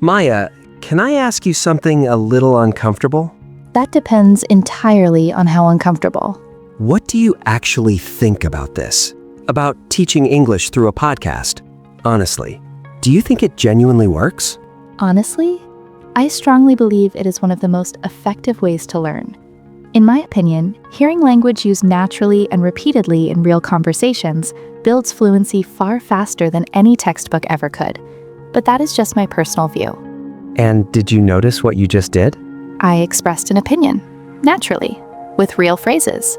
Maya, can I ask you something a little uncomfortable? That depends entirely on how uncomfortable. What do you actually think about this? About teaching English through a podcast? Honestly, do you think it genuinely works? Honestly, I strongly believe it is one of the most effective ways to learn. In my opinion, hearing language used naturally and repeatedly in real conversations builds fluency far faster than any textbook ever could. But that is just my personal view. And did you notice what you just did? I expressed an opinion, naturally, with real phrases.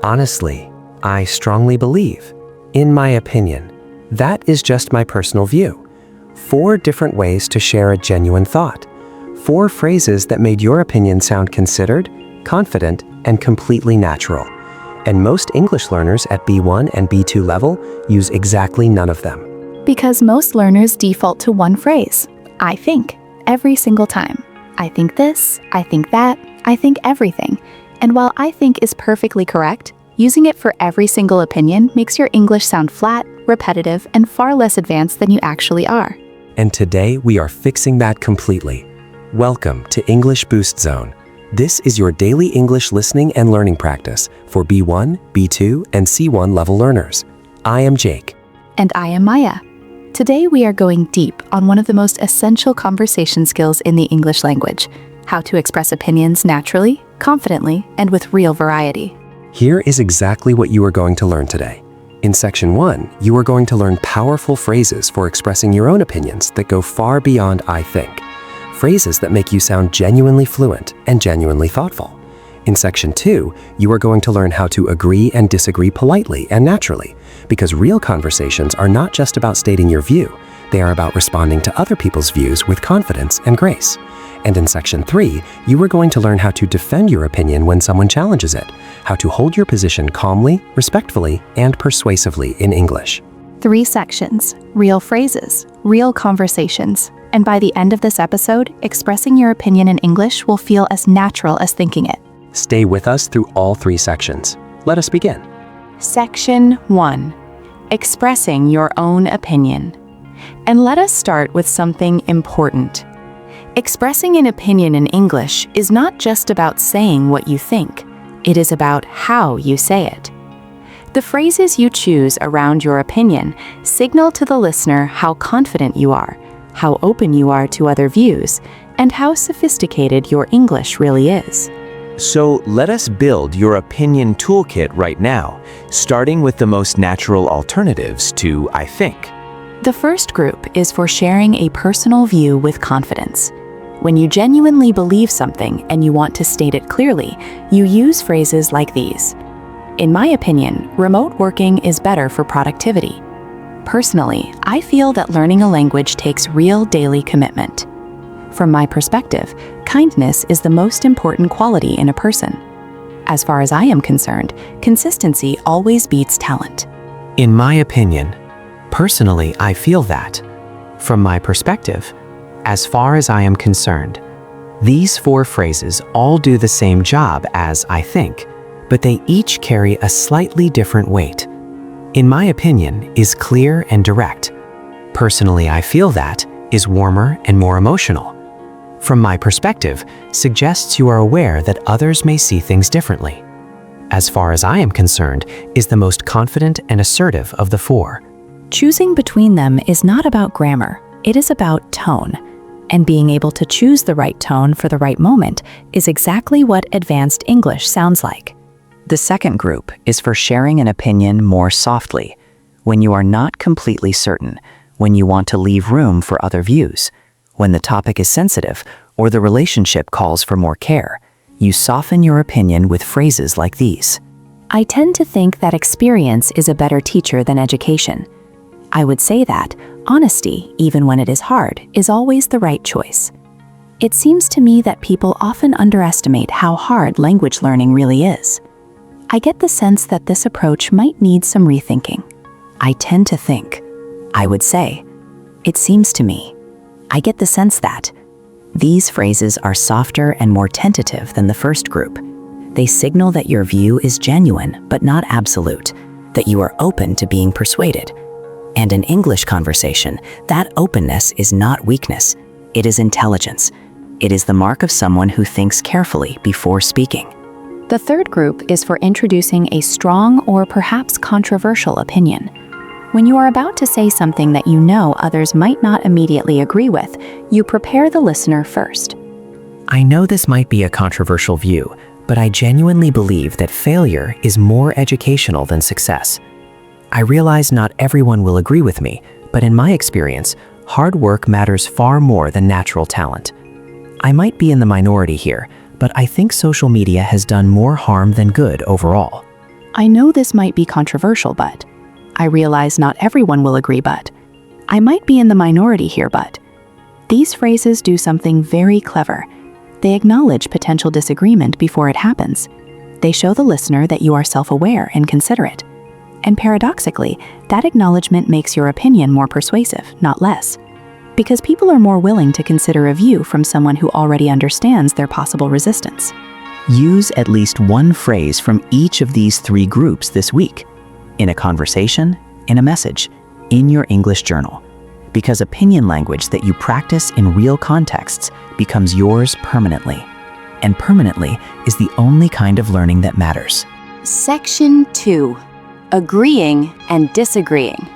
Honestly, I strongly believe, in my opinion, that is just my personal view. 4 different ways to share a genuine thought. 4 phrases that made your opinion sound considered, confident, and completely natural. And most English learners at B1 and B2 level use exactly none of them. Because most learners default to one phrase, I think, every single time. I think this, I think that, I think everything. And while I think is perfectly correct, using it for every single opinion makes your English sound flat, repetitive, and far less advanced than you actually are. And today we are fixing that completely. Welcome to English Boost Zone. This is your daily English listening and learning practice for B1, B2, and C1 level learners. I am Jake. And I am Maya. Today we are going deep on one of the most essential conversation skills in the English language, how to express opinions naturally, confidently, and with real variety. Here is exactly what you are going to learn today. In Section 1, you are going to learn powerful phrases for expressing your own opinions that go far beyond I think. Phrases that make you sound genuinely fluent and genuinely thoughtful. In Section 2, you are going to learn how to agree and disagree politely and naturally, because real conversations are not just about stating your view, they are about responding to other people's views with confidence and grace. And in Section 3, you are going to learn how to defend your opinion when someone challenges it, how to hold your position calmly, respectfully, and persuasively in English. 3 sections, real phrases, real conversations. And by the end of this episode, expressing your opinion in English will feel as natural as thinking it. Stay with us through all 3 sections. Let us begin. Section 1. Expressing your own opinion. And let us start with something important. Expressing an opinion in English is not just about saying what you think. It is about how you say it. The phrases you choose around your opinion signal to the listener how confident you are, how open you are to other views, and how sophisticated your English really is. So let us build your opinion toolkit right now, starting with the most natural alternatives to I think. The first group is for sharing a personal view with confidence. When you genuinely believe something and you want to state it clearly, you use phrases like these. In my opinion, remote working is better for productivity. Personally, I feel that learning a language takes real daily commitment. From my perspective, kindness is the most important quality in a person. As far as I am concerned, consistency always beats talent. In my opinion, personally, I feel that. From my perspective, as far as I am concerned, these 4 phrases all do the same job as I think, but they each carry a slightly different weight. In my opinion is clear and direct. Personally, I feel that is warmer and more emotional. From my perspective suggests you are aware that others may see things differently. As far as I am concerned is the most confident and assertive of the 4. Choosing between them is not about grammar, it is about tone. And being able to choose the right tone for the right moment is exactly what advanced English sounds like. The second group is for sharing an opinion more softly, when you are not completely certain, when you want to leave room for other views, when the topic is sensitive or the relationship calls for more care. You soften your opinion with phrases like these. I tend to think that experience is a better teacher than education. I would say that honesty, even when it is hard, is always the right choice. It seems to me that people often underestimate how hard language learning really is. I get the sense that this approach might need some rethinking. I tend to think. I would say. It seems to me. I get the sense that. These phrases are softer and more tentative than the first group. They signal that your view is genuine but not absolute, that you are open to being persuaded. And in English conversation, that openness is not weakness. It is intelligence. It is the mark of someone who thinks carefully before speaking. The third group is for introducing a strong or perhaps controversial opinion. When you are about to say something that you know others might not immediately agree with, you prepare the listener first. I know this might be a controversial view, but I genuinely believe that failure is more educational than success. I realize not everyone will agree with me, but in my experience, hard work matters far more than natural talent. I might be in the minority here, but I think social media has done more harm than good overall. I know this might be controversial, but I realize not everyone will agree, but I might be in the minority here, but these phrases do something very clever. They acknowledge potential disagreement before it happens. They show the listener that you are self-aware and considerate. And paradoxically, that acknowledgement makes your opinion more persuasive, not less. Because people are more willing to consider a view from someone who already understands their possible resistance. Use at least one phrase from each of these three groups this week. In a conversation, in a message, in your English journal. Because opinion language that you practice in real contexts becomes yours permanently. And permanently is the only kind of learning that matters. Section 2. Agreeing and disagreeing.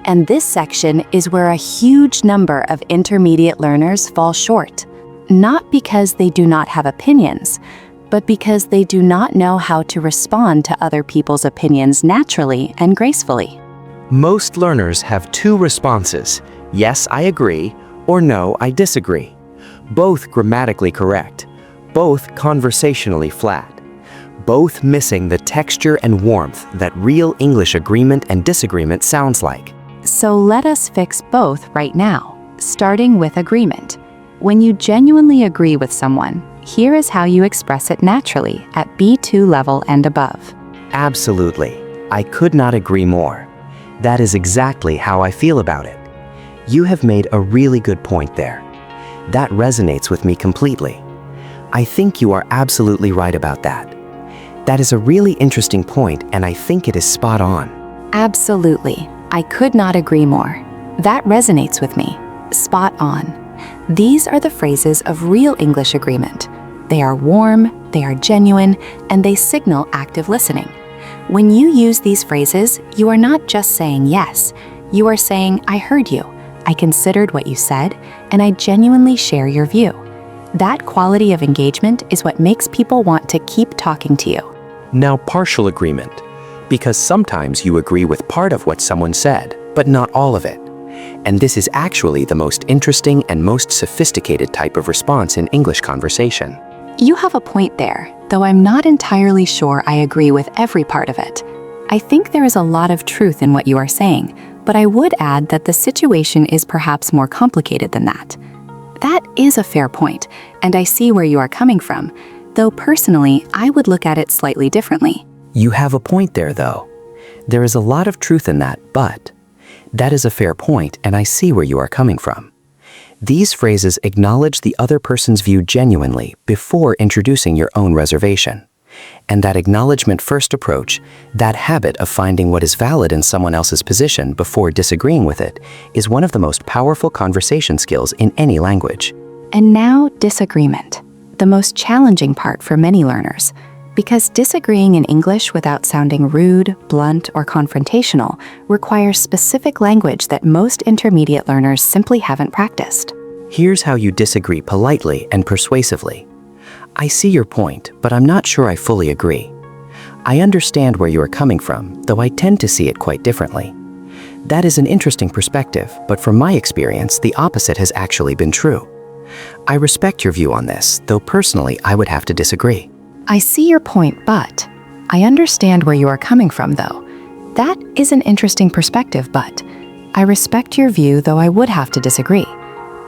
And this section is where a huge number of intermediate learners fall short. Not because they do not have opinions, but because they do not know how to respond to other people's opinions naturally and gracefully. Most learners have two responses: yes, I agree, or no, I disagree. Both grammatically correct, both conversationally flat, both missing the texture and warmth that real English agreement and disagreement sounds like. So let us fix both right now, starting with agreement. When you genuinely agree with someone, here is how you express it naturally at B2 level and above. Absolutely. I could not agree more. That is exactly how I feel about it. You have made a really good point there. That resonates with me completely. I think you are absolutely right about that. That is a really interesting point, and I think it is spot on. Absolutely. I could not agree more. That resonates with me. Spot on. These are the phrases of real English agreement. They are warm, they are genuine, and they signal active listening. When you use these phrases, you are not just saying yes. You are saying, I heard you, I considered what you said, and I genuinely share your view. That quality of engagement is what makes people want to keep talking to you. Now, partial agreement. Because sometimes you agree with part of what someone said, but not all of it. And this is actually the most interesting and most sophisticated type of response in English conversation. You have a point there, though I'm not entirely sure I agree with every part of it. I think there is a lot of truth in what you are saying, but I would add that the situation is perhaps more complicated than that. That is a fair point, and I see where you are coming from, though personally, I would look at it slightly differently. You have a point there, though. There is a lot of truth in that, but that is a fair point, and I see where you are coming from. These phrases acknowledge the other person's view genuinely before introducing your own reservation. And that acknowledgement-first approach, that habit of finding what is valid in someone else's position before disagreeing with it, is one of the most powerful conversation skills in any language. And now, disagreement, the most challenging part for many learners. Because disagreeing in English without sounding rude, blunt, or confrontational requires specific language that most intermediate learners simply haven't practiced. Here's how you disagree politely and persuasively. I see your point, but I'm not sure I fully agree. I understand where you are coming from, though I tend to see it quite differently. That is an interesting perspective, but from my experience, the opposite has actually been true. I respect your view on this, though personally I would have to disagree. I see your point, but I understand where you are coming from, though. That is an interesting perspective, but I respect your view, though I would have to disagree.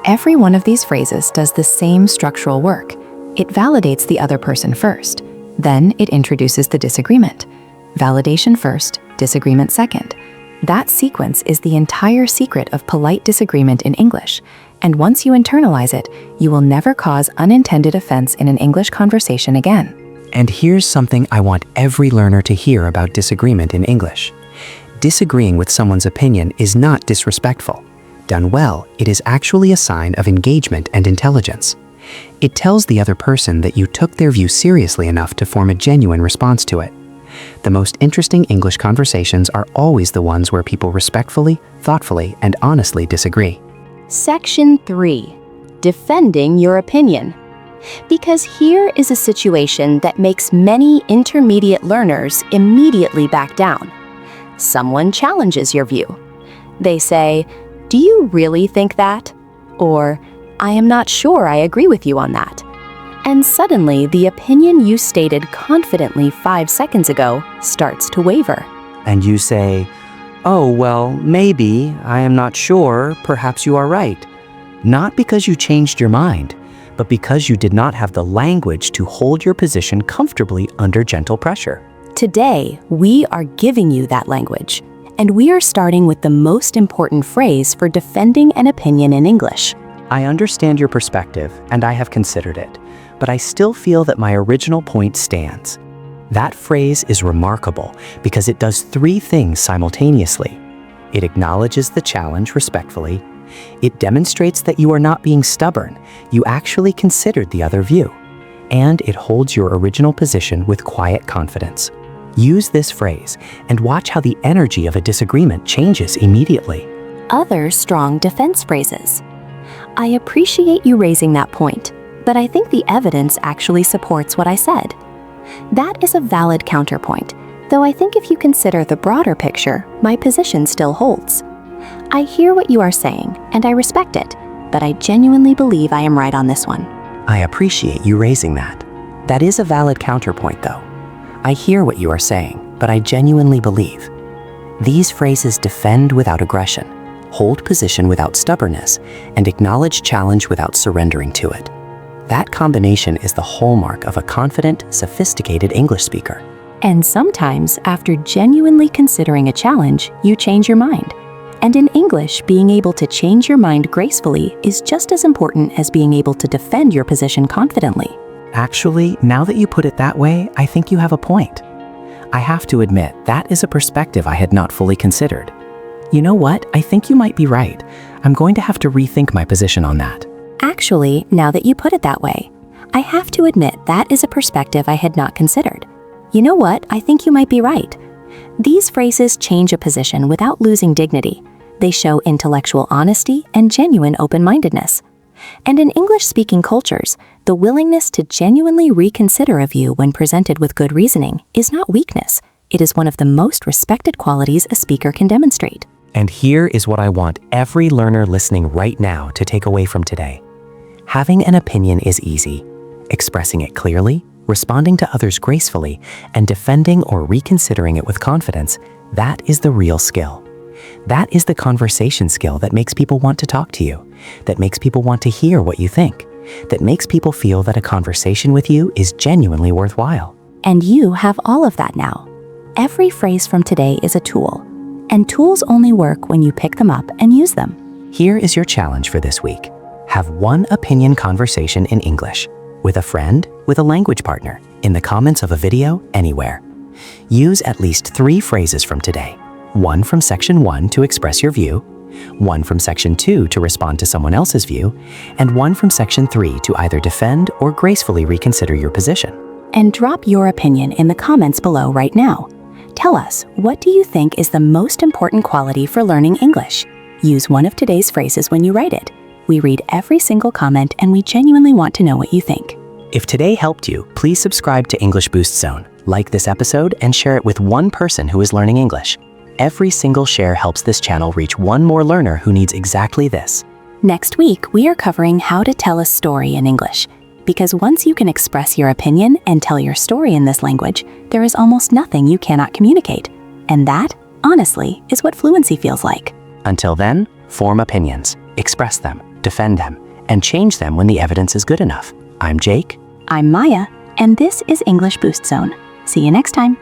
Every one of these phrases does the same structural work. It validates the other person first. Then it introduces the disagreement. Validation first, disagreement second. That sequence is the entire secret of polite disagreement in English. And once you internalize it, you will never cause unintended offense in an English conversation again. And here's something I want every learner to hear about disagreement in English. Disagreeing with someone's opinion is not disrespectful. Done well, it is actually a sign of engagement and intelligence. It tells the other person that you took their view seriously enough to form a genuine response to it. The most interesting English conversations are always the ones where people respectfully, thoughtfully, and honestly disagree. Section 3. Defending your opinion. Because here is a situation that makes many intermediate learners immediately back down. Someone challenges your view. They say, "Do you really think that?" Or, "I am not sure I agree with you on that." And suddenly, the opinion you stated confidently 5 seconds ago starts to waver. And you say, "Oh, well, maybe, I am not sure, perhaps you are right." Not because you changed your mind, but because you did not have the language to hold your position comfortably under gentle pressure. Today, we are giving you that language, and we are starting with the most important phrase for defending an opinion in English. I understand your perspective, and I have considered it, but I still feel that my original point stands. That phrase is remarkable because it does 3 things simultaneously. It acknowledges the challenge respectfully. It demonstrates that you are not being stubborn, you actually considered the other view. And it holds your original position with quiet confidence. Use this phrase and watch how the energy of a disagreement changes immediately. Other strong defense phrases. I appreciate you raising that point, but I think the evidence actually supports what I said. That is a valid counterpoint, though I think if you consider the broader picture, my position still holds. I hear what you are saying, and I respect it, but I genuinely believe I am right on this one. I appreciate you raising that. That is a valid counterpoint, though. I hear what you are saying, but I genuinely believe. These phrases defend without aggression, hold position without stubbornness, and acknowledge challenge without surrendering to it. That combination is the hallmark of a confident, sophisticated English speaker. And sometimes, after genuinely considering a challenge, you change your mind. And in English, being able to change your mind gracefully is just as important as being able to defend your position confidently. Actually, now that you put it that way, I think you have a point. I have to admit, that is a perspective I had not fully considered. You know what? I think you might be right. I'm going to have to rethink my position on that. Actually, now that you put it that way, I have to admit that is a perspective I had not considered. You know what? I think you might be right. These phrases change a position without losing dignity. They show intellectual honesty and genuine open-mindedness. And in English-speaking cultures, the willingness to genuinely reconsider a view when presented with good reasoning is not weakness. It is one of the most respected qualities a speaker can demonstrate. And here is what I want every learner listening right now to take away from today. Having an opinion is easy. Expressing it clearly, responding to others gracefully, and defending or reconsidering it with confidence, that is the real skill. That is the conversation skill that makes people want to talk to you, that makes people want to hear what you think, that makes people feel that a conversation with you is genuinely worthwhile. And you have all of that now. Every phrase from today is a tool, and tools only work when you pick them up and use them. Here is your challenge for this week. Have one opinion conversation in English, with a friend, with a language partner, in the comments of a video, anywhere. Use at least 3 phrases from today. 1 from Section 1 to express your view, 1 from Section 2 to respond to someone else's view, and 1 from Section 3 to either defend or gracefully reconsider your position. And drop your opinion in the comments below right now. Tell us, what do you think is the most important quality for learning English? Use one of today's phrases when you write it. We read every single comment and we genuinely want to know what you think. If today helped you, please subscribe to English Boost Zone, like this episode, and share it with one person who is learning English. Every single share helps this channel reach one more learner who needs exactly this. Next week, we are covering how to tell a story in English. Because once you can express your opinion and tell your story in this language, there is almost nothing you cannot communicate. And that, honestly, is what fluency feels like. Until then, form opinions, express them, defend them, and change them when the evidence is good enough. I'm Jake. I'm Maya, and this is English Boost Zone. See you next time.